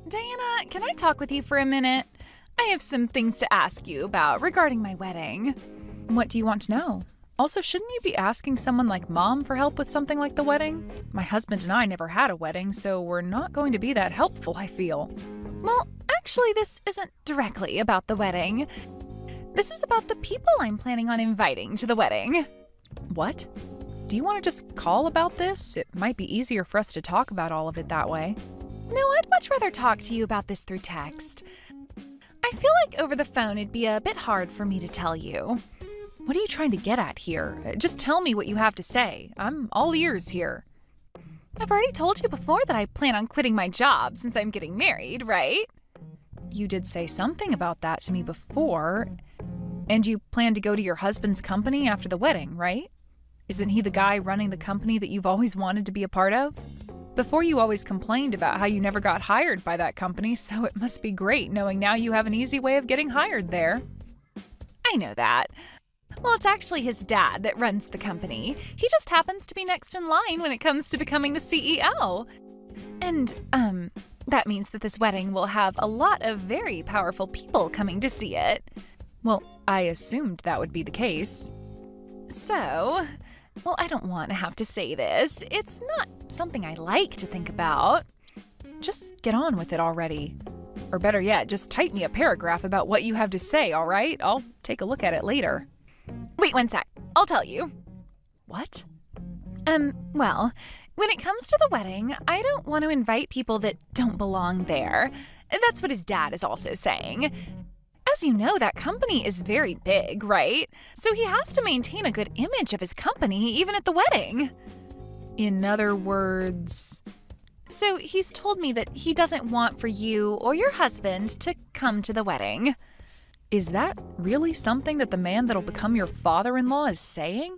Diana, can I talk with you for a minute? I have some things to ask you about regarding my wedding. What do you want to know? Also, shouldn't you be asking someone like Mom for help with something like the wedding? My husband and I never had a wedding, so we're not going to be that helpful, I feel. Well, actually, this isn't directly about the wedding. This is about the people I'm planning on inviting to the wedding. What? Do you want to just call about this? It might be easier for us to talk about all of it that way. No, I'd much rather talk to you about this through text. I feel like over the phone it'd be a bit hard for me to tell you. What are you trying to get at here? Just tell me what you have to say. I'm all ears here. I've already told you before that I plan on quitting my job since I'm getting married, right? You did say something about that to me before. And you plan to go to your husband's company after the wedding, right? Isn't he the guy running the company that you've always wanted to be a part of? Before you always complained about how you never got hired by that company, so it must be great knowing now you have an easy way of getting hired there. I know that. Well, it's actually his dad that runs the company. He just happens to be next in line when it comes to becoming the CEO. And, that means that this wedding will have a lot of very powerful people coming to see it. Well, I assumed that would be the case. So, well, I don't want to have to say this. It's not something I like to think about. Just get on with it already. Or better yet, just type me a paragraph about what you have to say, all right? I'll take a look at it later. Wait 1 sec. I'll tell you. What? Well, when it comes to the wedding, I don't want to invite people that don't belong there. That's what his dad is also saying. As you know, that company is very big, right? So he has to maintain a good image of his company even at the wedding. In other words... So he's told me that he doesn't want for you or your husband to come to the wedding. Is that really something that the man that'll become your father-in-law is saying?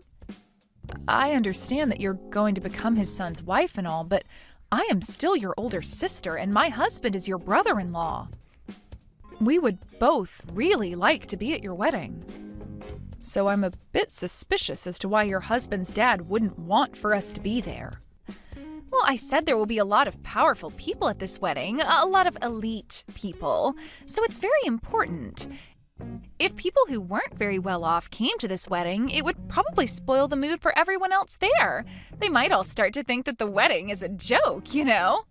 I understand that you're going to become his son's wife and all, but I am still your older sister and my husband is your brother-in-law. We would both really like to be at your wedding. So I'm a bit suspicious as to why your husband's dad wouldn't want for us to be there. Well, I said there will be a lot of powerful people at this wedding, a lot of elite people, so it's very important. If people who weren't very well off came to this wedding, it would probably spoil the mood for everyone else there. They might all start to think that the wedding is a joke, you know?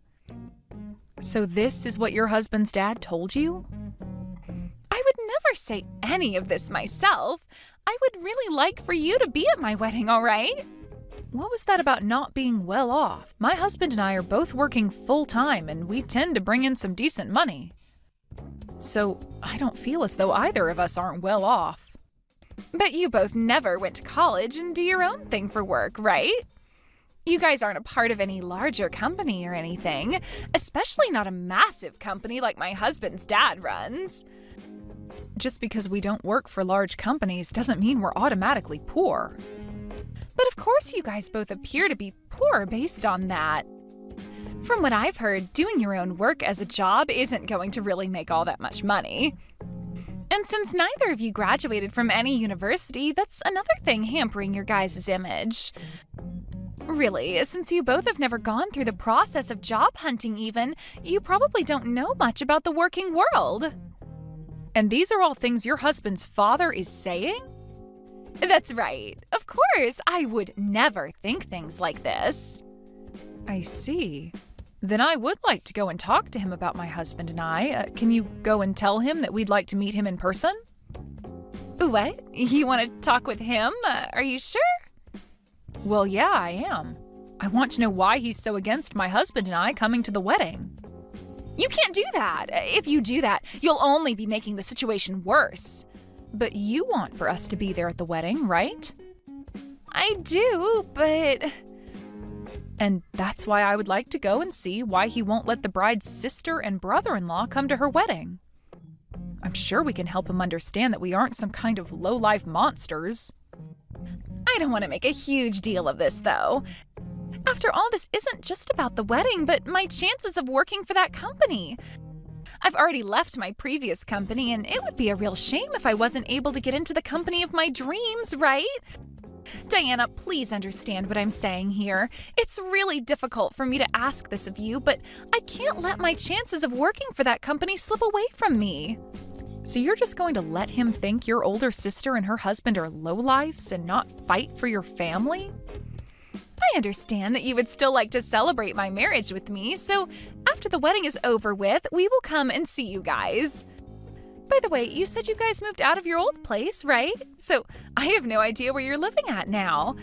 So this is what your husband's dad told you? I would never say any of this myself. I would really like for you to be at my wedding, all right? What was that about not being well off? My husband and I are both working full-time and we tend to bring in some decent money. So I don't feel as though either of us aren't well off. But you both never went to college and do your own thing for work, right? You guys aren't a part of any larger company or anything, especially not a massive company like my husband's dad runs. Just because we don't work for large companies doesn't mean we're automatically poor. But of course you guys both appear to be poor based on that. From what I've heard, doing your own work as a job isn't going to really make all that much money. And since neither of you graduated from any university, that's another thing hampering your guys' image. Really, since you both have never gone through the process of job hunting even, you probably don't know much about the working world. And these are all things your husband's father is saying? That's right. Of course, I would never think things like this. I see. Then I would like to go and talk to him about my husband and I. Can you go and tell him that we'd like to meet him in person? What? You want to talk with him? Are you sure? Well, yeah, I am. I want to know why he's so against my husband and I coming to the wedding. You can't do that. If you do that, you'll only be making the situation worse. But you want for us to be there at the wedding, right? I do, but... And that's why I would like to go and see why he won't let the bride's sister and brother-in-law come to her wedding. I'm sure we can help him understand that we aren't some kind of low-life monsters. I don't want to make a huge deal of this, though. After all, this isn't just about the wedding, but my chances of working for that company. I've already left my previous company, and it would be a real shame if I wasn't able to get into the company of my dreams, right? Diana, please understand what I'm saying here. It's really difficult for me to ask this of you, but I can't let my chances of working for that company slip away from me. So you're just going to let him think your older sister and her husband are lowlifes and not fight for your family? I understand that you would still like to celebrate my marriage with me, so after the wedding is over with, we will come and see you guys. By the way, you said you guys moved out of your old place, right? So I have no idea where you're living at now.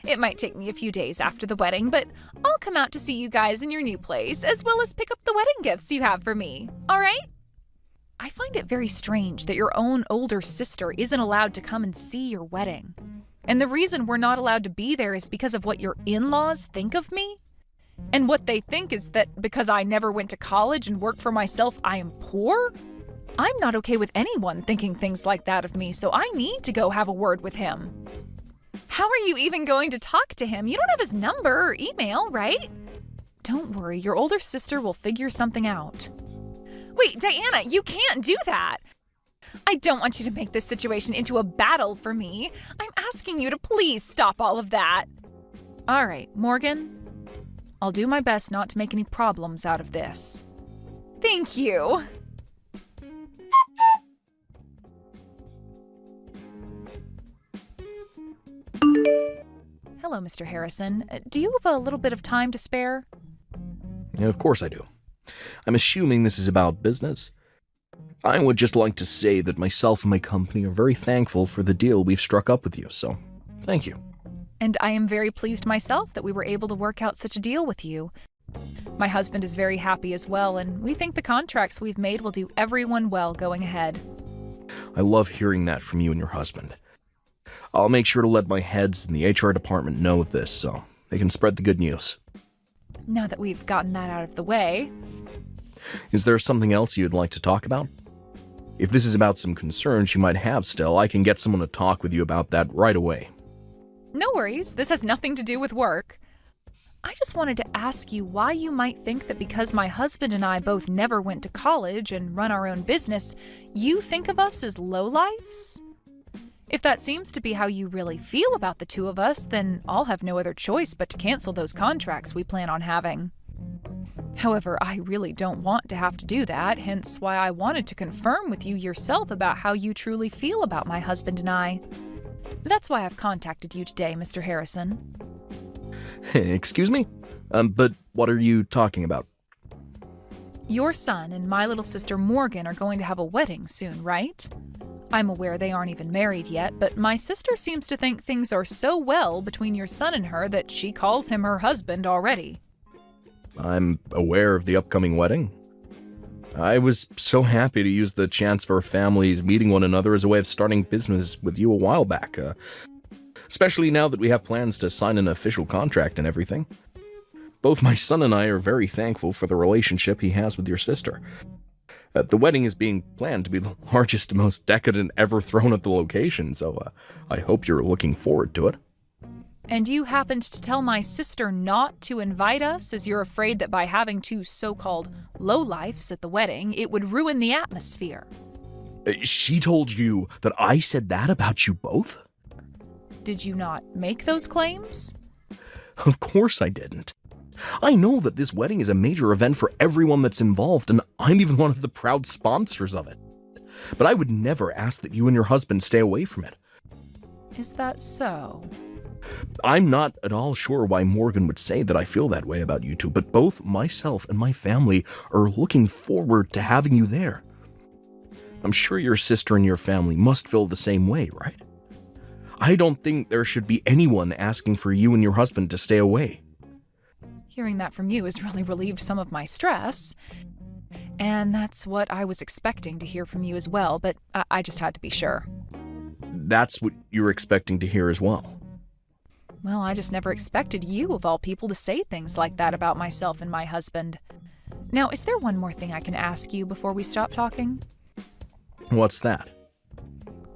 It might take me a few days after the wedding, but I'll come out to see you guys in your new place, as well as pick up the wedding gifts you have for me, all right? I find it very strange that your own older sister isn't allowed to come and see your wedding. And the reason we're not allowed to be there is because of what your in-laws think of me? And what they think is that because I never went to college and worked for myself, I am poor? I'm not okay with anyone thinking things like that of me, so I need to go have a word with him. How are you even going to talk to him? You don't have his number or email, right? Don't worry, your older sister will figure something out. Wait, Diana, you can't do that. I don't want you to make this situation into a battle for me. I'm asking you to please stop all of that. All right, Morgan. I'll do my best not to make any problems out of this. Thank you. Hello, Mr. Harrison. Do you have a little bit of time to spare? Yeah, of course I do. I'm assuming this is about business. I would just like to say that myself and my company are very thankful for the deal we've struck up with you, so thank you. And I am very pleased myself that we were able to work out such a deal with you. My husband is very happy as well, and we think the contracts we've made will do everyone well going ahead. I love hearing that from you and your husband. I'll make sure to let my heads in the HR department know of this so they can spread the good news. Now that we've gotten that out of the way. Is there something else you'd like to talk about? If this is about some concerns you might have still, I can get someone to talk with you about that right away. No worries, this has nothing to do with work. I just wanted to ask you why you might think that because my husband and I both never went to college and run our own business, you think of us as lowlifes? If that seems to be how you really feel about the two of us, then I'll have no other choice but to cancel those contracts we plan on having. However, I really don't want to have to do that, hence why I wanted to confirm with you yourself about how you truly feel about my husband and I. That's why I've contacted you today, Mr. Harrison. Excuse me? But what are you talking about? Your son and my little sister Morgan are going to have a wedding soon, right? I'm aware they aren't even married yet, but my sister seems to think things are so well between your son and her that she calls him her husband already. I'm aware of the upcoming wedding. I was so happy to use the chance for our families meeting one another as a way of starting business with you a while back, especially now that we have plans to sign an official contract and everything. Both my son and I are very thankful for the relationship he has with your sister. The wedding is being planned to be the largest and most decadent ever thrown at the location, so I hope you're looking forward to it. And you happened to tell my sister not to invite us as you're afraid that by having two so-called lowlifes at the wedding, it would ruin the atmosphere. She told you that I said that about you both? Did you not make those claims? Of course I didn't. I know that this wedding is a major event for everyone that's involved, and I'm even one of the proud sponsors of it. But I would never ask that you and your husband stay away from it. Is that so? I'm not at all sure why Morgan would say that I feel that way about you two, but both myself and my family are looking forward to having you there. I'm sure your sister and your family must feel the same way, right? I don't think there should be anyone asking for you and your husband to stay away. Hearing that from you has really relieved some of my stress. And that's what I was expecting to hear from you as well, but I just had to be sure. That's what you were expecting to hear as well. Well, I just never expected you, of all people, to say things like that about myself and my husband. Now, is there one more thing I can ask you before we stop talking? What's that?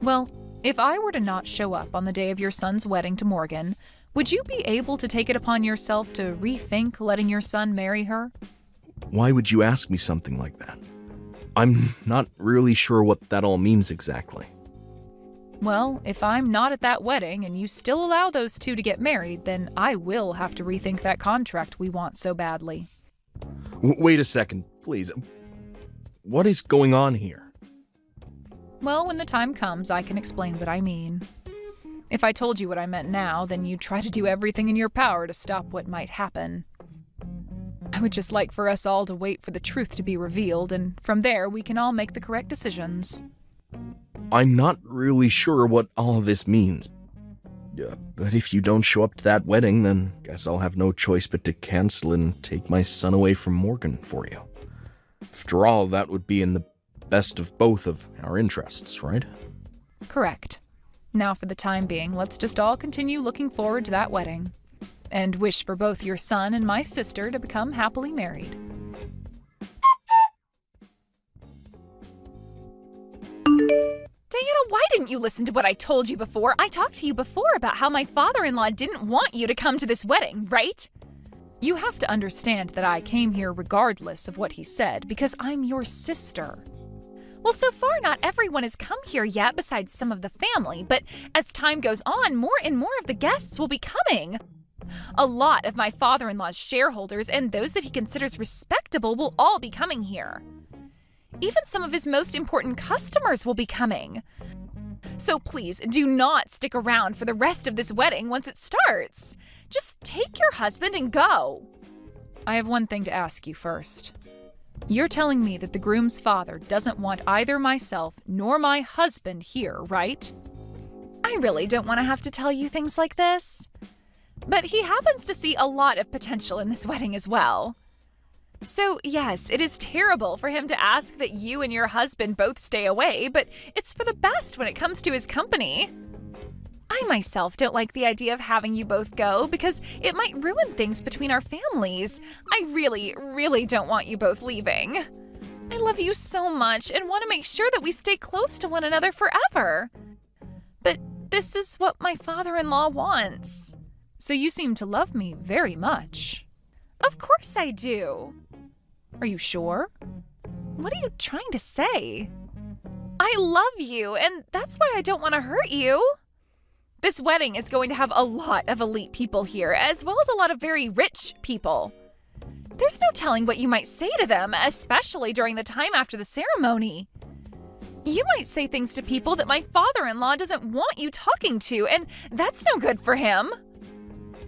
Well, if I were to not show up on the day of your son's wedding to Morgan, would you be able to take it upon yourself to rethink letting your son marry her? Why would you ask me something like that? I'm not really sure what that all means exactly. Well, if I'm not at that wedding and you still allow those two to get married, then I will have to rethink that contract we want so badly. Wait a second, please. What is going on here? Well, when the time comes, I can explain what I mean. If I told you what I meant now, then you'd try to do everything in your power to stop what might happen. I would just like for us all to wait for the truth to be revealed, and from there we can all make the correct decisions. I'm not really sure what all of this means. But if you don't show up to that wedding, then guess I'll have no choice but to cancel and take my son away from Morgan for you. After all, that would be in the best of both of our interests, right? Correct. Now, for the time being, let's just all continue looking forward to that wedding, and wish for both your son and my sister to become happily married. Diana, why didn't you listen to what I told you before? I talked to you before about how my father-in-law didn't want you to come to this wedding, right? You have to understand that I came here regardless of what he said, because I'm your sister. Well, so far not everyone has come here yet besides some of the family, but as time goes on, more and more of the guests will be coming. A lot of my father-in-law's shareholders and those that he considers respectable will all be coming here. Even some of his most important customers will be coming. So please, do not stick around for the rest of this wedding once it starts. Just take your husband and go. I have one thing to ask you first. You're telling me that the groom's father doesn't want either myself nor my husband here, right? I really don't want to have to tell you things like this. But he happens to see a lot of potential in this wedding as well. So, yes, it is terrible for him to ask that you and your husband both stay away, but it's for the best when it comes to his company. I myself don't like the idea of having you both go because it might ruin things between our families. I really, really don't want you both leaving. I love you so much and want to make sure that we stay close to one another forever. But this is what my father-in-law wants. So you seem to love me very much. Of course I do. Are you sure? What are you trying to say? I love you, and that's why I don't want to hurt you. This wedding is going to have a lot of elite people here, as well as a lot of very rich people. There's no telling what you might say to them, especially during the time after the ceremony. You might say things to people that my father-in-law doesn't want you talking to, and that's no good for him.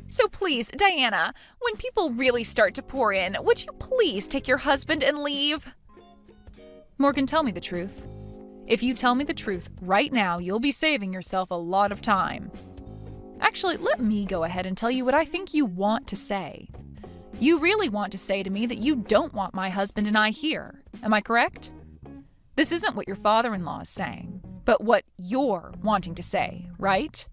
So please, Diana, when people really start to pour in, would you please take your husband and leave? Morgan, tell me the truth. If you tell me the truth right now, you'll be saving yourself a lot of time. Actually, let me go ahead and tell you what I think you want to say. You really want to say to me that you don't want my husband and I here. Am I correct? This isn't what your father-in-law is saying, but what you're wanting to say, right?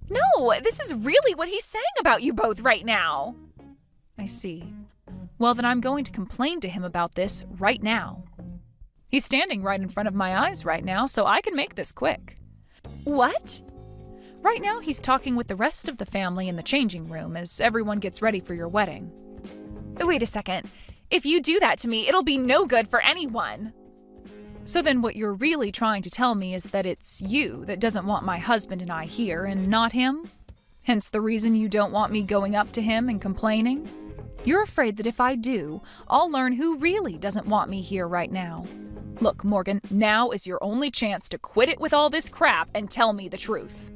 No, this is really what he's saying about you both right now. I see. Well, then I'm going to complain to him about this right now. He's standing right in front of my eyes right now, so I can make this quick. What? Right now, he's talking with the rest of the family in the changing room as everyone gets ready for your wedding. Wait a second. If you do that to me, it'll be no good for anyone. So then what you're really trying to tell me is that it's you that doesn't want my husband and I here and not him? Hence the reason you don't want me going up to him and complaining? You're afraid that if I do, I'll learn who really doesn't want me here right now. Look, Morgan, now is your only chance to quit it with all this crap and tell me the truth.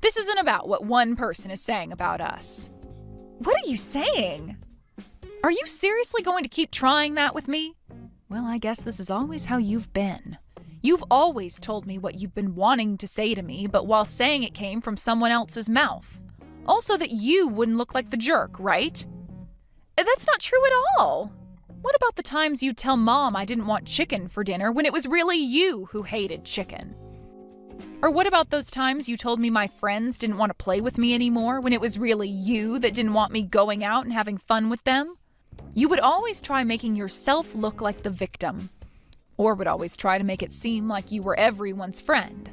This isn't about what one person is saying about us. What are you saying? Are you seriously going to keep trying that with me? Well, I guess this is always how you've been. You've always told me what you've been wanting to say to me, but while saying it came from someone else's mouth. Also that you wouldn't look like the jerk, right? That's not true at all. What about the times you'd tell Mom I didn't want chicken for dinner when it was really you who hated chicken? Or what about those times you told me my friends didn't want to play with me anymore when it was really you that didn't want me going out and having fun with them? You would always try making yourself look like the victim, or would always try to make it seem like you were everyone's friend.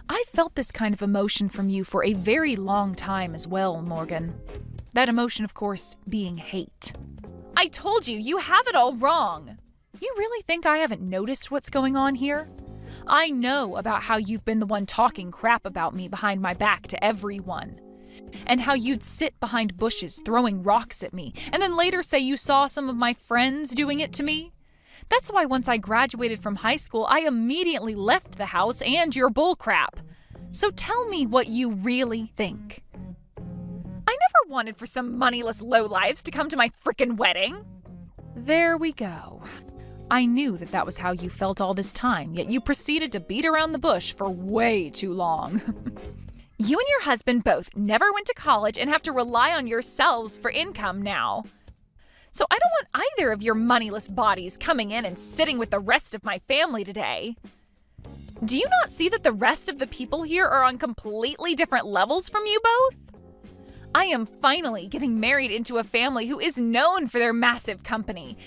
I felt this kind of emotion from you for a very long time as well, Morgan. That emotion, of course, being hate. I told you, you have it all wrong. You really think I haven't noticed what's going on here? I know about how you've been the one talking crap about me behind my back to everyone. And how you'd sit behind bushes throwing rocks at me, and then later say you saw some of my friends doing it to me. That's why once I graduated from high school, I immediately left the house and your bullcrap. So tell me what you really think. I never wanted for some moneyless lowlives to come to my frickin' wedding. There we go. I knew that was how you felt all this time, yet you proceeded to beat around the bush for way too long. You and your husband both never went to college and have to rely on yourselves for income now. So I don't want either of your moneyless bodies coming in and sitting with the rest of my family today. Do you not see that the rest of the people here are on completely different levels from you both? I am finally getting married into a family who is known for their massive company.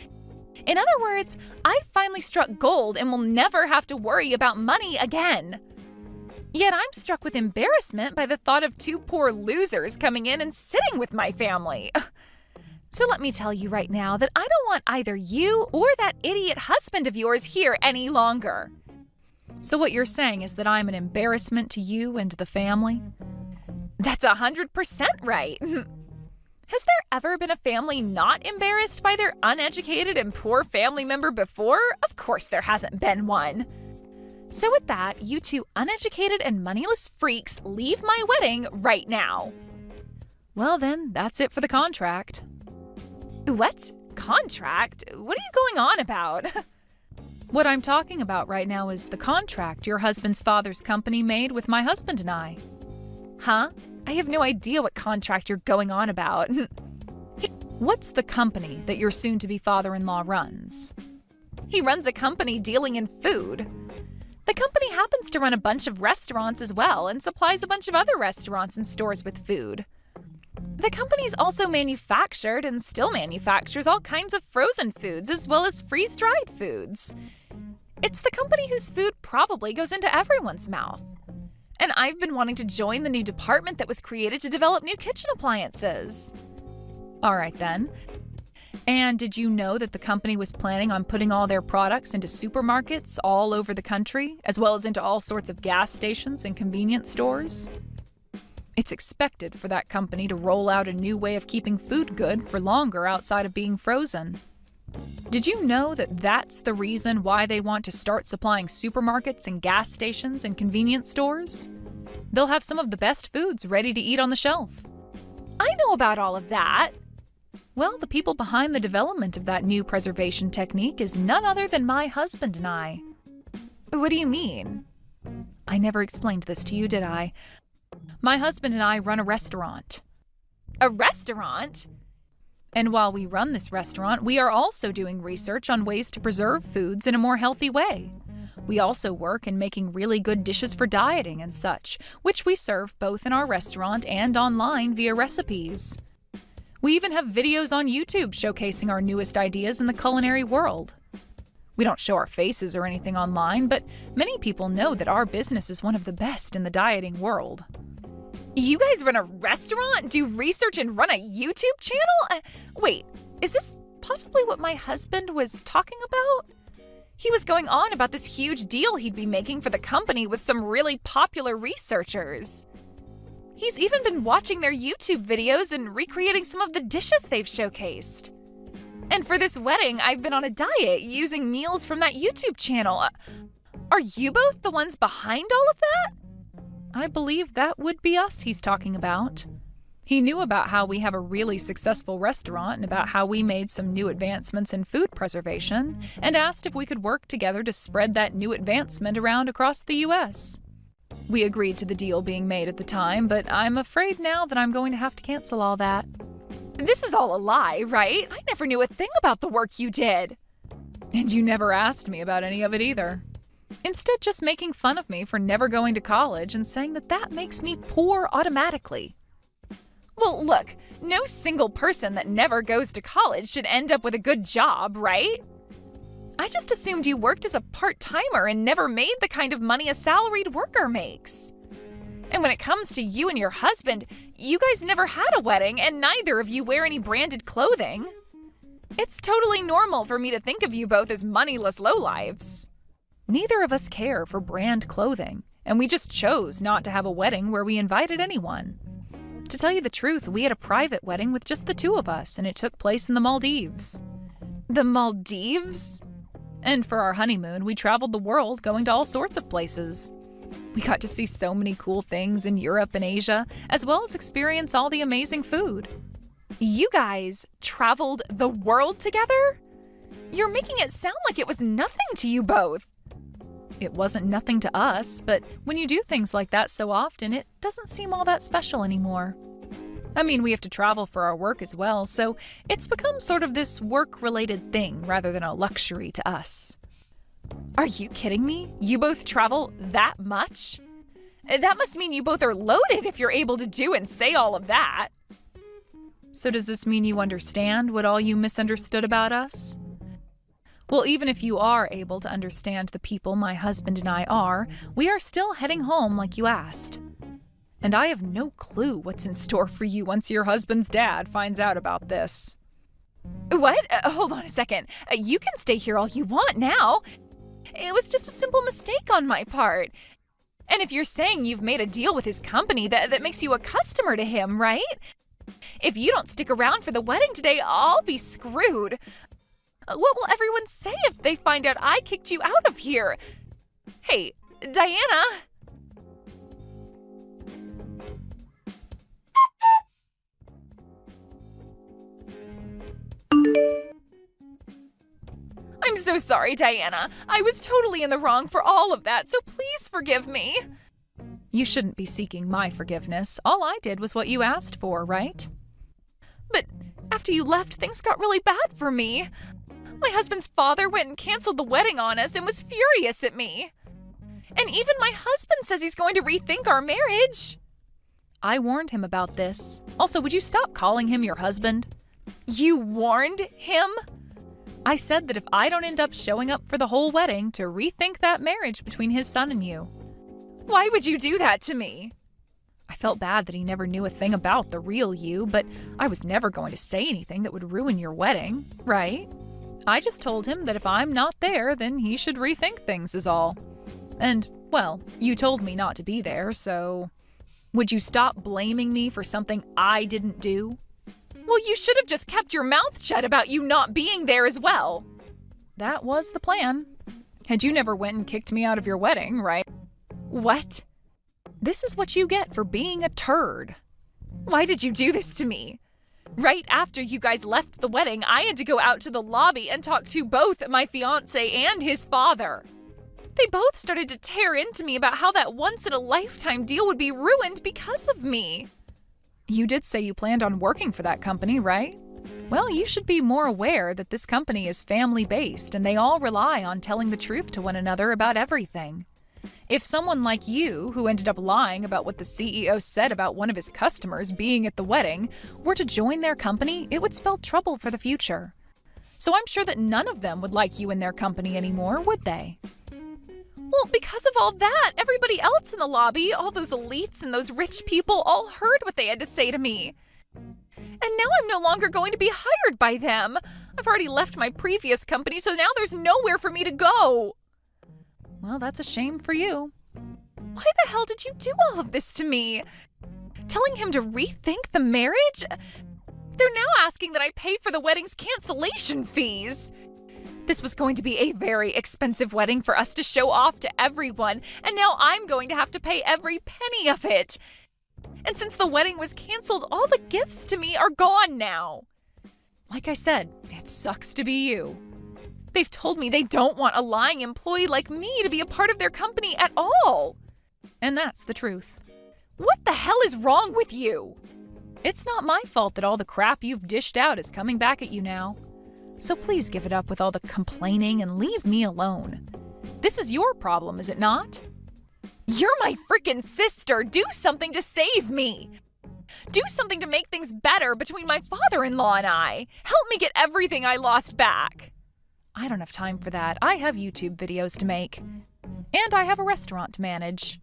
In other words, I finally struck gold and will never have to worry about money again. Yet I'm struck with embarrassment by the thought of two poor losers coming in and sitting with my family. So let me tell you right now that I don't want either you or that idiot husband of yours here any longer. So what you're saying is that I'm an embarrassment to you and to the family? That's 100% right. Has there ever been a family not embarrassed by their uneducated and poor family member before? Of course there hasn't been one. So with that, you two uneducated and moneyless freaks leave my wedding right now. Well then, that's it for the contract. What? Contract? What are you going on about? What I'm talking about right now is the contract your husband's father's company made with my husband and I. Huh? I have no idea what contract you're going on about. What's the company that your soon-to-be father-in-law runs? He runs a company dealing in food. The company happens to run a bunch of restaurants as well and supplies a bunch of other restaurants and stores with food. The company's also manufactured and still manufactures all kinds of frozen foods as well as freeze-dried foods. It's the company whose food probably goes into everyone's mouth. And I've been wanting to join the new department that was created to develop new kitchen appliances. All right then. And did you know that the company was planning on putting all their products into supermarkets all over the country, as well as into all sorts of gas stations and convenience stores? It's expected for that company to roll out a new way of keeping food good for longer outside of being frozen. Did you know that that's the reason why they want to start supplying supermarkets and gas stations and convenience stores? They'll have some of the best foods ready to eat on the shelf. I know about all of that. Well, the people behind the development of that new preservation technique is none other than my husband and I. What do you mean? I never explained this to you, did I? My husband and I run a restaurant. A restaurant? And while we run this restaurant, we are also doing research on ways to preserve foods in a more healthy way. We also work in making really good dishes for dieting and such, which we serve both in our restaurant and online via recipes. We even have videos on YouTube showcasing our newest ideas in the culinary world. We don't show our faces or anything online, but many people know that our business is one of the best in the dieting world. You guys run a restaurant, do research, and run a YouTube channel? Wait, is this possibly what my husband was talking about? He was going on about this huge deal he'd be making for the company with some really popular researchers. He's even been watching their YouTube videos and recreating some of the dishes they've showcased. And for this wedding, I've been on a diet using meals from that YouTube channel. Are you both the ones behind all of that? I believe that would be us he's talking about. He knew about how we have a really successful restaurant and about how we made some new advancements in food preservation, and asked if we could work together to spread that new advancement around across the U.S. We agreed to the deal being made at the time, but I'm afraid now that I'm going to have to cancel all that. This is all a lie, right? I never knew a thing about the work you did. And you never asked me about any of it either. Instead, just making fun of me for never going to college and saying that that makes me poor automatically. Well, look, no single person that never goes to college should end up with a good job, right? I just assumed you worked as a part-timer and never made the kind of money a salaried worker makes. And when it comes to you and your husband, you guys never had a wedding and neither of you wear any branded clothing. It's totally normal for me to think of you both as moneyless lowlives. Neither of us care for brand clothing, and we just chose not to have a wedding where we invited anyone. To tell you the truth, we had a private wedding with just the two of us, and it took place in the Maldives. The Maldives? And for our honeymoon, we traveled the world going to all sorts of places. We got to see so many cool things in Europe and Asia, as well as experience all the amazing food. You guys traveled the world together? You're making it sound like it was nothing to you both. It wasn't nothing to us, but when you do things like that so often, it doesn't seem all that special anymore. I mean, we have to travel for our work as well, so it's become sort of this work-related thing rather than a luxury to us. Are you kidding me? You both travel that much? That must mean you both are loaded if you're able to do and say all of that. So does this mean you understand what all you misunderstood about us? Well, even if you are able to understand the people my husband and I are, we are still heading home like you asked. And I have no clue what's in store for you once your husband's dad finds out about this. What? Hold on a second. You can stay here all you want now. It was just a simple mistake on my part. And if you're saying you've made a deal with his company, that makes you a customer to him, right? If you don't stick around for the wedding today, I'll be screwed. What will everyone say if they find out I kicked you out of here? Hey, Diana. I'm so sorry, Diana. I was totally in the wrong for all of that, so please forgive me. You shouldn't be seeking my forgiveness. All I did was what you asked for, right? But after you left, things got really bad for me. My husband's father went and canceled the wedding on us and was furious at me. And even my husband says he's going to rethink our marriage. I warned him about this. Also, would you stop calling him your husband? You warned him? I said that if I don't end up showing up for the whole wedding, to rethink that marriage between his son and you. Why would you do that to me? I felt bad that he never knew a thing about the real you, but I was never going to say anything that would ruin your wedding, right? I just told him that if I'm not there, then he should rethink things is all. And, well, you told me not to be there, so... Would you stop blaming me for something I didn't do? Well, you should have just kept your mouth shut about you not being there as well. That was the plan. And you never went and kicked me out of your wedding, right? What? This is what you get for being a turd. Why did you do this to me? Right after you guys left the wedding, I had to go out to the lobby and talk to both my fiancé and his father. They both started to tear into me about how that once-in-a-lifetime deal would be ruined because of me. You did say you planned on working for that company, right? Well, you should be more aware that this company is family-based and they all rely on telling the truth to one another about everything. If someone like you, who ended up lying about what the CEO said about one of his customers being at the wedding, were to join their company, it would spell trouble for the future. So I'm sure that none of them would like you in their company anymore, would they? Well, because of all that, everybody else in the lobby, all those elites and those rich people, all heard what they had to say to me. And now I'm no longer going to be hired by them. I've already left my previous company, so now there's nowhere for me to go. Well, that's a shame for you. Why the hell did you do all of this to me? Telling him to rethink the marriage? They're now asking that I pay for the wedding's cancellation fees. This was going to be a very expensive wedding for us to show off to everyone, and now I'm going to have to pay every penny of it. And since the wedding was canceled, all the gifts to me are gone now. Like I said, it sucks to be you. They've told me they don't want a lying employee like me to be a part of their company at all. And that's the truth. What the hell is wrong with you? It's not my fault that all the crap you've dished out is coming back at you now. So please give it up with all the complaining and leave me alone. This is your problem, is it not? You're my freaking sister. Do something to save me. Do something to make things better between my father-in-law and I. Help me get everything I lost back. I don't have time for that. I have YouTube videos to make. And I have a restaurant to manage.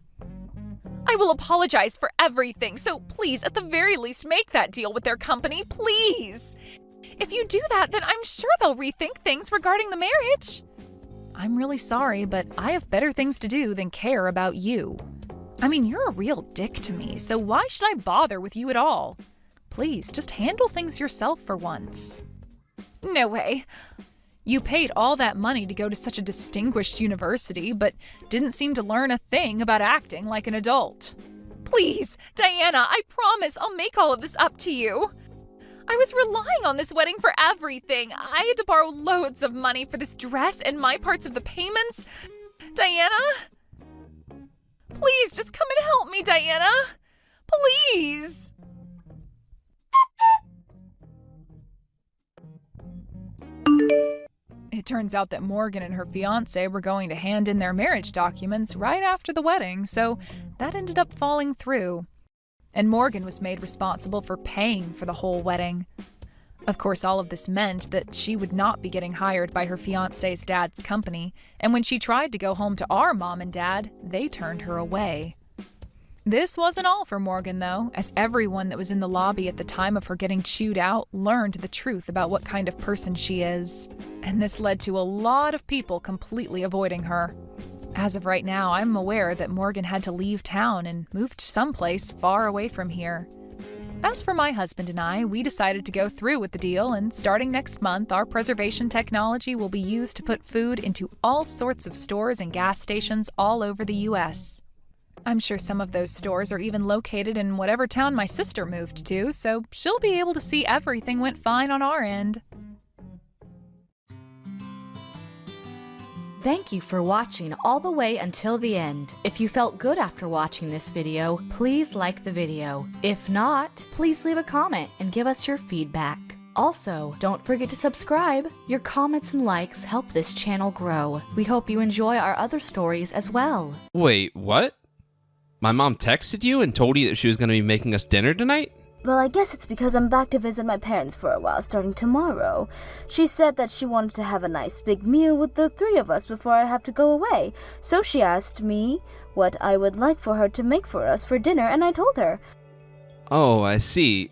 I will apologize for everything, so please, at the very least, make that deal with their company, please. If you do that, then I'm sure they'll rethink things regarding the marriage. I'm really sorry, but I have better things to do than care about you. I mean, you're a real dick to me, so why should I bother with you at all? Please, just handle things yourself for once. No way. You paid all that money to go to such a distinguished university, but didn't seem to learn a thing about acting like an adult. Please, Diana, I promise I'll make all of this up to you. I was relying on this wedding for everything. I had to borrow loads of money for this dress and my parts of the payments. Diana? Please, just come and help me, Diana. Please. It turns out that Morgan and her fiancé were going to hand in their marriage documents right after the wedding, so that ended up falling through. And Morgan was made responsible for paying for the whole wedding. Of course, all of this meant that she would not be getting hired by her fiancé's dad's company, and when she tried to go home to our mom and dad, they turned her away. This wasn't all for Morgan, though, as everyone that was in the lobby at the time of her getting chewed out learned the truth about what kind of person she is. And this led to a lot of people completely avoiding her. As of right now, I'm aware that Morgan had to leave town and moved someplace far away from here. As for my husband and I, we decided to go through with the deal, and starting next month, our preservation technology will be used to put food into all sorts of stores and gas stations all over the U.S. I'm sure some of those stores are even located in whatever town my sister moved to, so she'll be able to see everything went fine on our end. Thank you for watching all the way until the end. If you felt good after watching this video, please like the video. If not, please leave a comment and give us your feedback. Also, don't forget to subscribe. Your comments and likes help this channel grow. We hope you enjoy our other stories as well. Wait, what? My mom texted you and told you that she was going to be making us dinner tonight? Well, I guess it's because I'm back to visit my parents for a while starting tomorrow. She said that she wanted to have a nice big meal with the three of us before I have to go away. So she asked me what I would like for her to make for us for dinner, and I told her. Oh, I see.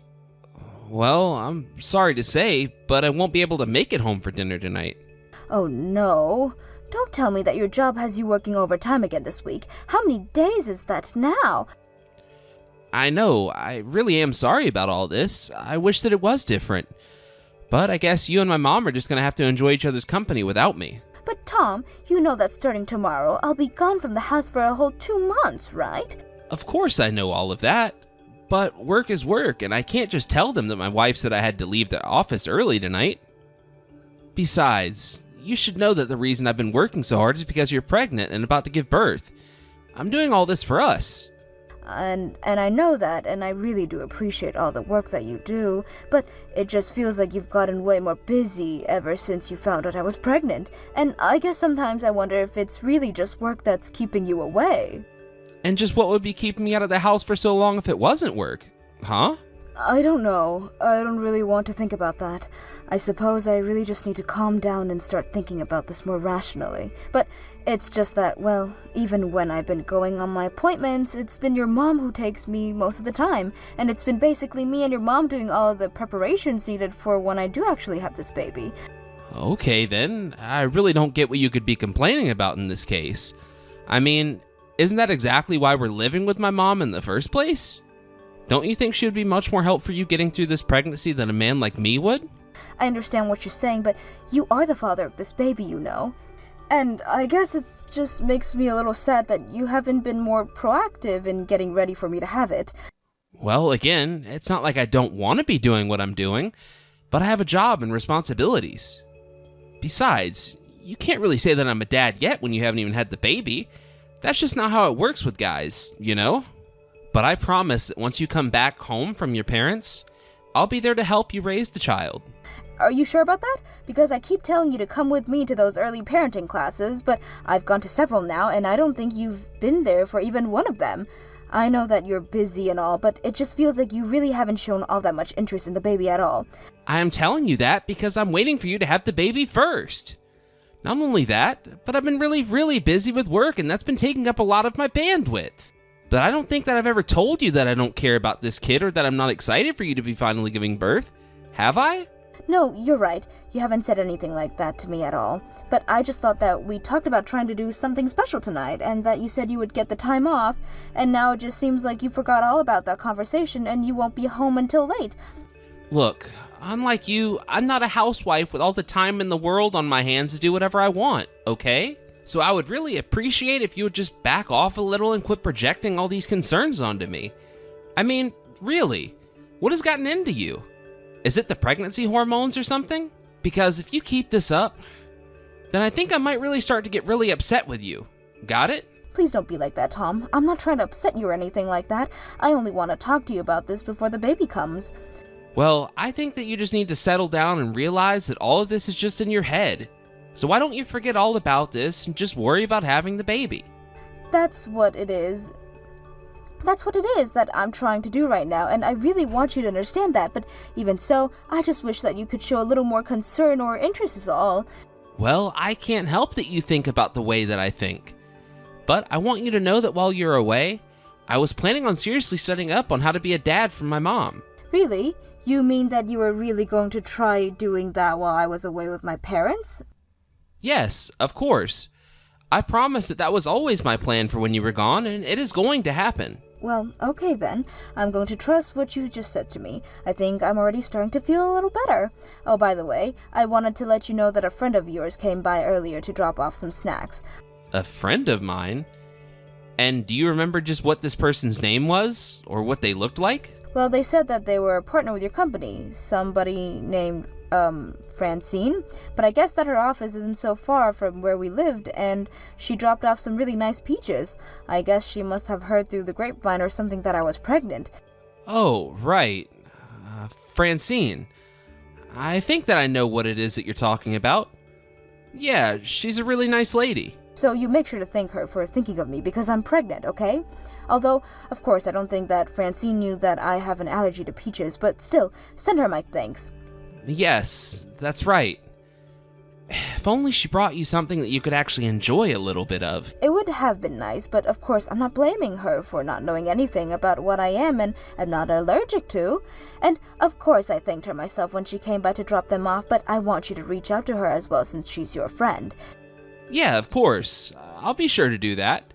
Well, I'm sorry to say, but I won't be able to make it home for dinner tonight. Oh no. Don't tell me that your job has you working overtime again this week. How many days is that now? I know, I really am sorry about all this. I wish that it was different. But I guess you and my mom are just going to have to enjoy each other's company without me. But Tom, you know that starting tomorrow, I'll be gone from the house for a whole 2 months, right? Of course I know all of that. But work is work, and I can't just tell them that my wife said I had to leave the office early tonight. Besides, you should know that the reason I've been working so hard is because you're pregnant and about to give birth. I'm doing all this for us. And I know that, and I really do appreciate all the work that you do, but it just feels like you've gotten way more busy ever since you found out I was pregnant, and I guess sometimes I wonder if it's really just work that's keeping you away. And just what would be keeping me out of the house for so long if it wasn't work? Huh? I don't know. I don't really want to think about that. I suppose I really just need to calm down and start thinking about this more rationally. But it's just that, well, even when I've been going on my appointments, it's been your mom who takes me most of the time. And it's been basically me and your mom doing all of the preparations needed for when I do actually have this baby. Okay then, I really don't get what you could be complaining about in this case. I mean, isn't that exactly why we're living with my mom in the first place? Don't you think she would be much more help for you getting through this pregnancy than a man like me would? I understand what you're saying, but you are the father of this baby, you know. And I guess it just makes me a little sad that you haven't been more proactive in getting ready for me to have it. Well, again, it's not like I don't want to be doing what I'm doing, but I have a job and responsibilities. Besides, you can't really say that I'm a dad yet when you haven't even had the baby. That's just not how it works with guys, you know? But I promise that once you come back home from your parents, I'll be there to help you raise the child. Are you sure about that? Because I keep telling you to come with me to those early parenting classes, but I've gone to several now, and I don't think you've been there for even one of them. I know that you're busy and all, but it just feels like you really haven't shown all that much interest in the baby at all. I am telling you that because I'm waiting for you to have the baby first. Not only that, but I've been really busy with work, and that's been taking up a lot of my bandwidth. But I don't think that I've ever told you that I don't care about this kid or that I'm not excited for you to be finally giving birth. Have I? No, you're right. You haven't said anything like that to me at all. But I just thought that we talked about trying to do something special tonight, and that you said you would get the time off, and now it just seems like you forgot all about that conversation and you won't be home until late. Look, unlike you, I'm not a housewife with all the time in the world on my hands to do whatever I want, okay? So I would really appreciate if you would just back off a little and quit projecting all these concerns onto me. I mean, really, what has gotten into you? Is it the pregnancy hormones or something? Because if you keep this up, then I think I might really start to get really upset with you. Got it? Please don't be like that, Tom. I'm not trying to upset you or anything like that. I only want to talk to you about this before the baby comes. Well, I think that you just need to settle down and realize that all of this is just in your head. So why don't you forget all about this and just worry about having the baby? That's what it is. That's what it is that I'm trying to do right now, and I really want you to understand that, but even so, I just wish that you could show a little more concern or interest is all. Well, I can't help that you think about the way that I think. But I want you to know that while you're away, I was planning on seriously studying up on how to be a dad for my mom. Really? You mean that you were really going to try doing that while I was away with my parents? Yes, of course. I promise that was always my plan for when you were gone, and it is going to happen. Well, okay then. I'm going to trust what you just said to me. I think I'm already starting to feel a little better. Oh, by the way, I wanted to let you know that a friend of yours came by earlier to drop off some snacks. A friend of mine? And do you remember just what this person's name was, or what they looked like? Well, they said that they were a partner with your company, somebody named, Francine, but I guess that her office isn't so far from where we lived, and she dropped off some really nice peaches. I guess she must have heard through the grapevine or something that I was pregnant. Oh, right. Francine. I think that I know what it is that you're talking about. Yeah, she's a really nice lady. So you make sure to thank her for thinking of me because I'm pregnant, okay? Although, of course, I don't think that Francine knew that I have an allergy to peaches, but still, send her my thanks. Yes, that's right. If only she brought you something that you could actually enjoy a little bit of. It would have been nice, but of course I'm not blaming her for not knowing anything about what I am and am not allergic to. And of course I thanked her myself when she came by to drop them off, but I want you to reach out to her as well since she's your friend. Yeah, of course. I'll be sure to do that.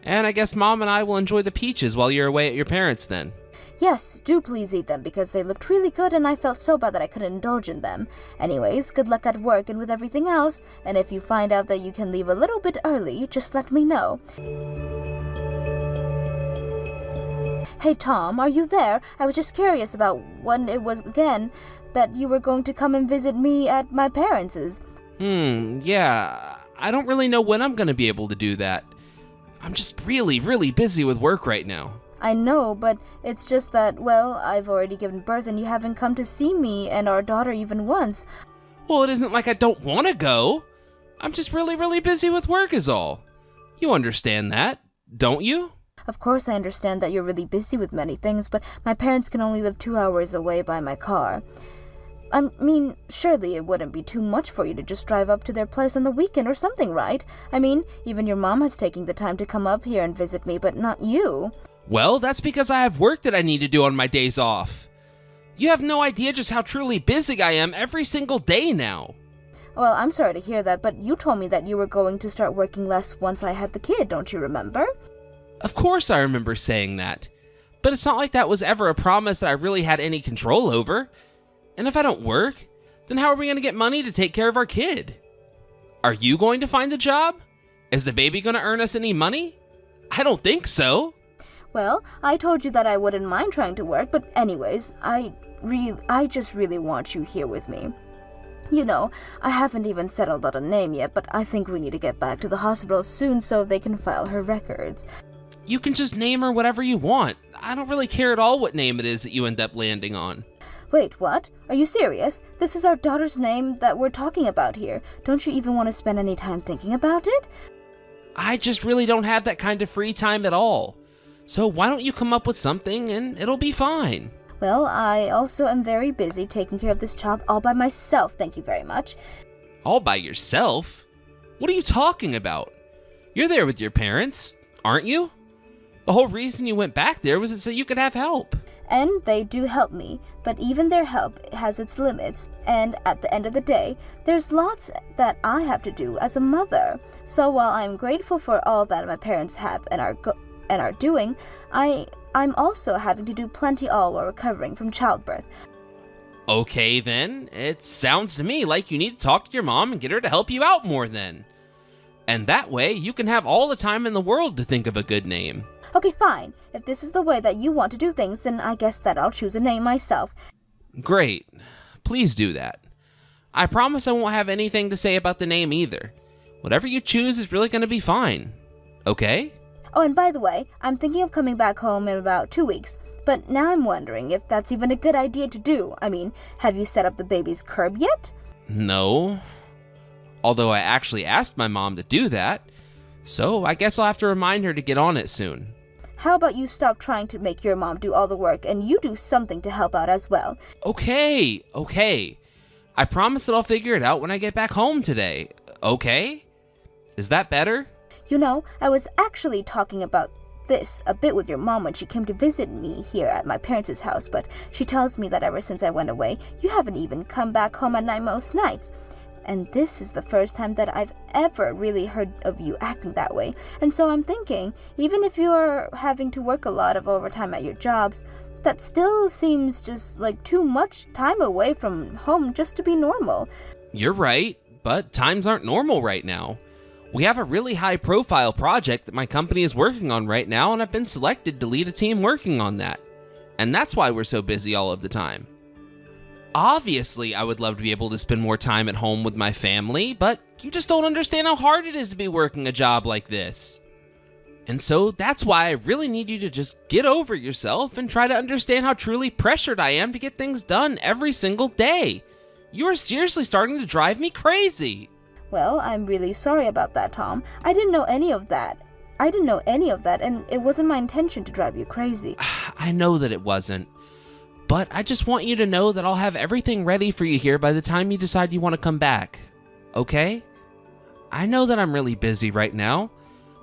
And I guess Mom and I will enjoy the peaches while you're away at your parents' then. Yes, do please eat them because they looked really good and I felt so bad that I couldn't indulge in them. Anyways, good luck at work and with everything else, and if you find out that you can leave a little bit early, just let me know. Hey Tom, are you there? I was just curious about when it was again that you were going to come and visit me at my parents'. Yeah, I don't really know when I'm going to be able to do that. I'm just really, really busy with work right now. I know, but it's just that, well, I've already given birth and you haven't come to see me and our daughter even once. Well, it isn't like I don't want to go. I'm just really, really busy with work is all. You understand that, don't you? Of course I understand that you're really busy with many things, but my parents can only live 2 hours away by my car. I mean, surely it wouldn't be too much for you to just drive up to their place on the weekend or something, right? I mean, even your mom has taken the time to come up here and visit me, but not you. Well, that's because I have work that I need to do on my days off. You have no idea just how truly busy I am every single day now. Well, I'm sorry to hear that, but you told me that you were going to start working less once I had the kid, don't you remember? Of course I remember saying that. But it's not like that was ever a promise that I really had any control over. And if I don't work, then how are we going to get money to take care of our kid? Are you going to find a job? Is the baby going to earn us any money? I don't think so. Well, I told you that I wouldn't mind trying to work, but anyways, I just really want you here with me. You know, I haven't even settled on a name yet, but I think we need to get back to the hospital soon so they can file her records. You can just name her whatever you want. I don't really care at all what name it is that you end up landing on. Wait, what? Are you serious? This is our daughter's name that we're talking about here. Don't you even want to spend any time thinking about it? I just really don't have that kind of free time at all. So why don't you come up with something and it'll be fine. Well, I also am very busy taking care of this child all by myself, thank you very much. All by yourself? What are you talking about? You're there with your parents, aren't you? The whole reason you went back there was so you could have help. and they do help me, but even their help has its limits, and at the end of the day, there's lots that I have to do as a mother. So while I'm grateful for all that my parents have and are doing, I'm also having to do plenty all while recovering from childbirth. Okay, then. It sounds to me like you need to talk to your mom and get her to help you out more then. And that way, you can have all the time in the world to think of a good name. Okay, fine. If this is the way that you want to do things, then I guess that I'll choose a name myself. Great. Please do that. I promise I won't have anything to say about the name either. Whatever you choose is really going to be fine. Okay? Oh, and by the way, I'm thinking of coming back home in about 2 weeks. But now I'm wondering if that's even a good idea to do. I mean, have you set up the baby's curb yet? No. Although I actually asked my mom to do that, so I guess I'll have to remind her to get on it soon. How about you stop trying to make your mom do all the work and you do something to help out as well? Okay. I promise that I'll figure it out when I get back home today. Okay? Is that better? You know, I was actually talking about this a bit with your mom when she came to visit me here at my parents' house, but she tells me that ever since I went away, you haven't even come back home at night most nights. And this is the first time that I've ever really heard of you acting that way. And so I'm thinking, even if you're having to work a lot of overtime at your jobs, that still seems just like too much time away from home just to be normal. You're right, but times aren't normal right now. We have a really high-profile project that my company is working on right now, and I've been selected to lead a team working on that. And that's why we're so busy all of the time. Obviously, I would love to be able to spend more time at home with my family, but you just don't understand how hard it is to be working a job like this. And so that's why I really need you to just get over yourself and try to understand how truly pressured I am to get things done every single day. You are seriously starting to drive me crazy. Well, I'm really sorry about that, Tom. I didn't know any of that, and it wasn't my intention to drive you crazy. I know that it wasn't. But I just want you to know that I'll have everything ready for you here by the time you decide you want to come back. Okay? I know that I'm really busy right now,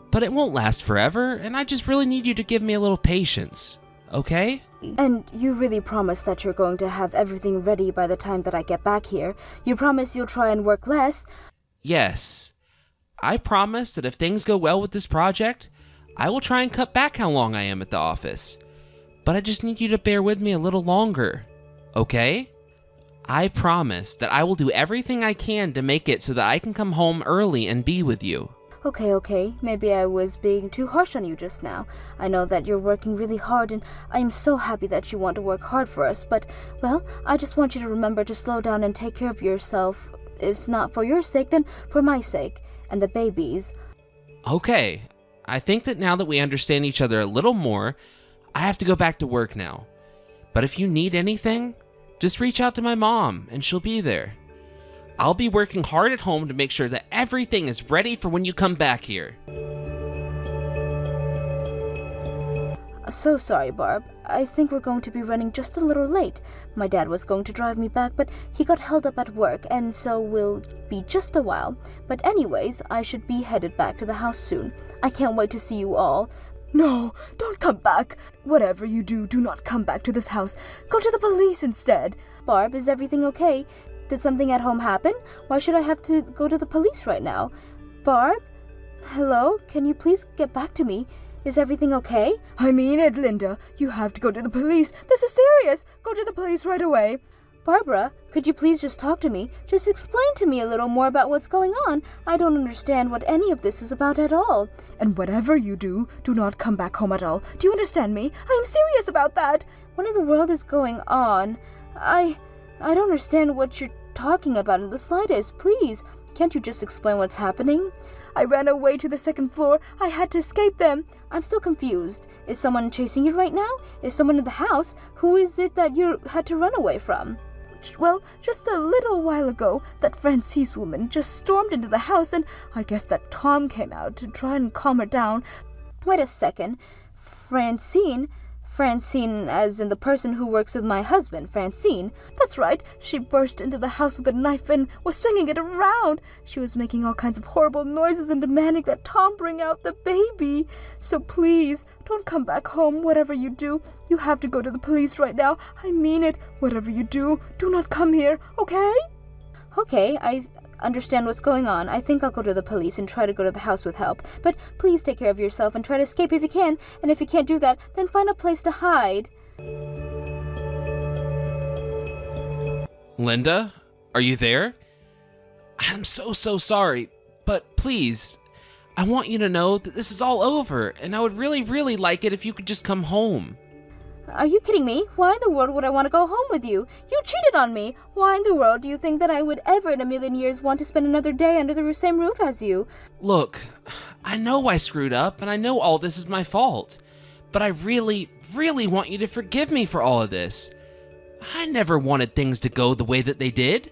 but it won't last forever, and I just really need you to give me a little patience. Okay? And you really promise that you're going to have everything ready by the time that I get back here? You promise you'll try and work less? Yes. I promise that if things go well with this project, I will try and cut back how long I am at the office. But I just need you to bear with me a little longer, okay? I promise that I will do everything I can to make it so that I can come home early and be with you. Okay. Maybe I was being too harsh on you just now. I know that you're working really hard, and I am so happy that you want to work hard for us, but, well, I just want you to remember to slow down and take care of yourself. If not for your sake, then for my sake, and the baby's. Okay, I think that now that we understand each other a little more, I have to go back to work now. But if you need anything, just reach out to my mom and she'll be there. I'll be working hard at home to make sure that everything is ready for when you come back here. So sorry, Barb. I think we're going to be running just a little late. My dad was going to drive me back, but he got held up at work, and so we'll be just a while. But anyways, I should be headed back to the house soon. I can't wait to see you all. No, don't come back. Whatever you do, do not come back to this house. Go to the police instead. Barb, is everything okay? Did something at home happen? Why should I have to go to the police right now? Barb? Hello? Can you please get back to me? Is everything okay? I mean it, Linda. You have to go to the police. This is serious. Go to the police right away. Barbara, could you please just talk to me? Just explain to me a little more about what's going on. I don't understand what any of this is about at all. And whatever you do, do not come back home at all. Do you understand me? I am serious about that. What in the world is going on? I don't understand what you're talking about in the slightest. Please, can't you just explain what's happening? I ran away to the second floor. I had to escape them. I'm still confused. Is someone chasing you right now? Is someone in the house? Who is it that you had to run away from? Well, just a little while ago, that Francis woman just stormed into the house, and I guess that Tom came out to try and calm her down. Wait a second. Francine? Francine, as in the person who works with my husband, Francine. That's right, she burst into the house with a knife and was swinging it around. She was making all kinds of horrible noises and demanding that Tom bring out the baby. So please, don't come back home, whatever you do. You have to go to the police right now. I mean it. Whatever you do, do not come here, okay? Okay, I understand what's going on. I think I'll go to the police and try to go to the house with help. But please take care of yourself and try to escape if you can. And if you can't do that, then find a place to hide. Linda, are you there? I'm so sorry, but please, I want you to know that this is all over, and I would really like it if you could just come home. Are you kidding me? Why in the world would I want to go home with you? You cheated on me. Why in the world do you think that I would ever in a million years want to spend another day under the same roof as you? Look, I know I screwed up, and I know all this is my fault, but I really want you to forgive me for all of this. I never wanted things to go the way that they did.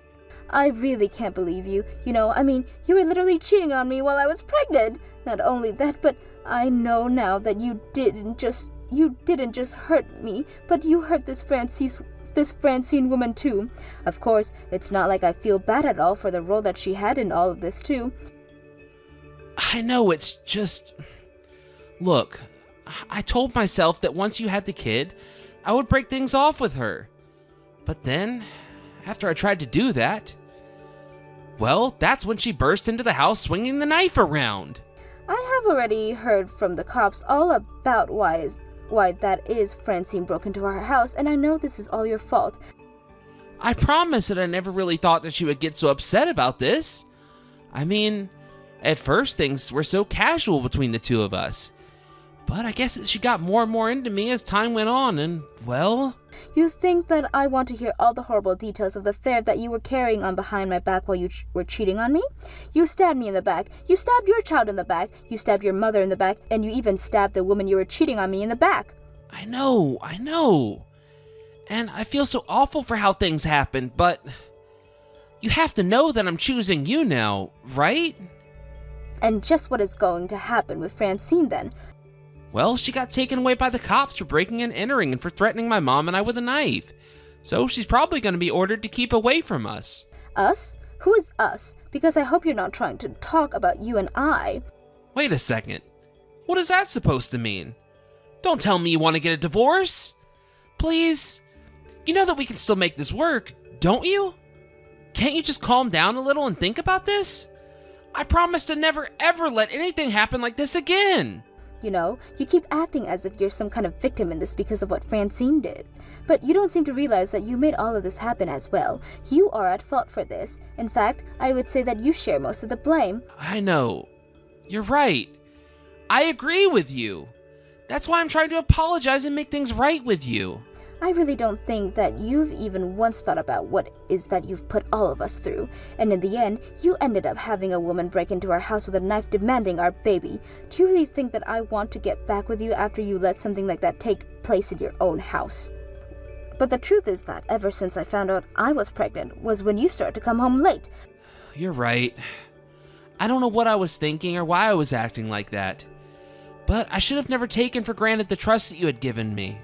I really can't believe you. You were literally cheating on me while I was pregnant. Not only that, but I know now that you didn't just hurt me, but you hurt this Francine woman too. Of course, it's not like I feel bad at all for the role that she had in all of this too. I know, it's just... Look, I told myself that once you had the kid, I would break things off with her. But then, after I tried to do that, well, that's when she burst into the house swinging the knife around. I have already heard from the cops all about why that is Francine broke into our house, and I know this is all your fault. I promise that I never really thought that she would get so upset about this. I mean, at first things were so casual between the two of us. But I guess she got more and more into me as time went on, and, well... You think that I want to hear all the horrible details of the affair that you were carrying on behind my back while you were cheating on me? You stabbed me in the back, you stabbed your child in the back, you stabbed your mother in the back, and you even stabbed the woman you were cheating on me in the back. I know. And I feel so awful for how things happened, but... You have to know that I'm choosing you now, right? And just what is going to happen with Francine then? Well, she got taken away by the cops for breaking and entering and for threatening my mom and I with a knife. So she's probably going to be ordered to keep away from us. Us? Who is us? Because I hope you're not trying to talk about you and I. Wait a second. What is that supposed to mean? Don't tell me you want to get a divorce. Please? You know that we can still make this work, don't you? Can't you just calm down a little and think about this? I promise to never ever let anything happen like this again. You keep acting as if you're some kind of victim in this because of what Francine did. But you don't seem to realize that you made all of this happen as well. You are at fault for this. In fact, I would say that you share most of the blame. I know. You're right. I agree with you. That's why I'm trying to apologize and make things right with you. I really don't think that you've even once thought about what is that you've put all of us through. And in the end, you ended up having a woman break into our house with a knife demanding our baby. Do you really think that I want to get back with you after you let something like that take place in your own house? But the truth is that ever since I found out I was pregnant was when you started to come home late. You're right. I don't know what I was thinking or why I was acting like that. But I should have never taken for granted the trust that you had given me.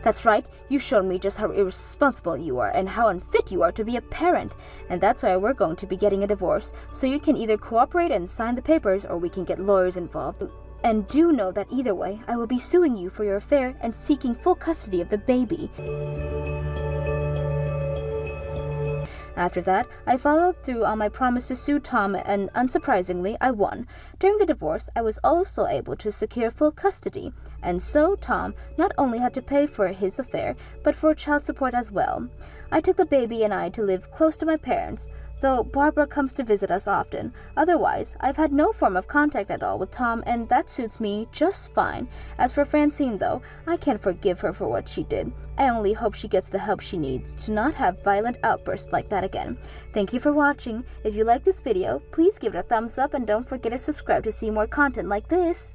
That's right, you showed me just how irresponsible you are and how unfit you are to be a parent. And that's why we're going to be getting a divorce, so you can either cooperate and sign the papers or we can get lawyers involved. And do know that either way, I will be suing you for your affair and seeking full custody of the baby. After that, I followed through on my promise to sue Tom, and unsurprisingly, I won. During the divorce, I was also able to secure full custody, and so Tom not only had to pay for his affair, but for child support as well. I took the baby and I to live close to my parents, though Barbara comes to visit us often. Otherwise, I've had no form of contact at all with Tom, and that suits me just fine. As for Francine, though, I can't forgive her for what she did. I only hope she gets the help she needs to not have violent outbursts like that again. Thank you for watching. If you like this video, please give it a thumbs up and don't forget to subscribe to see more content like this.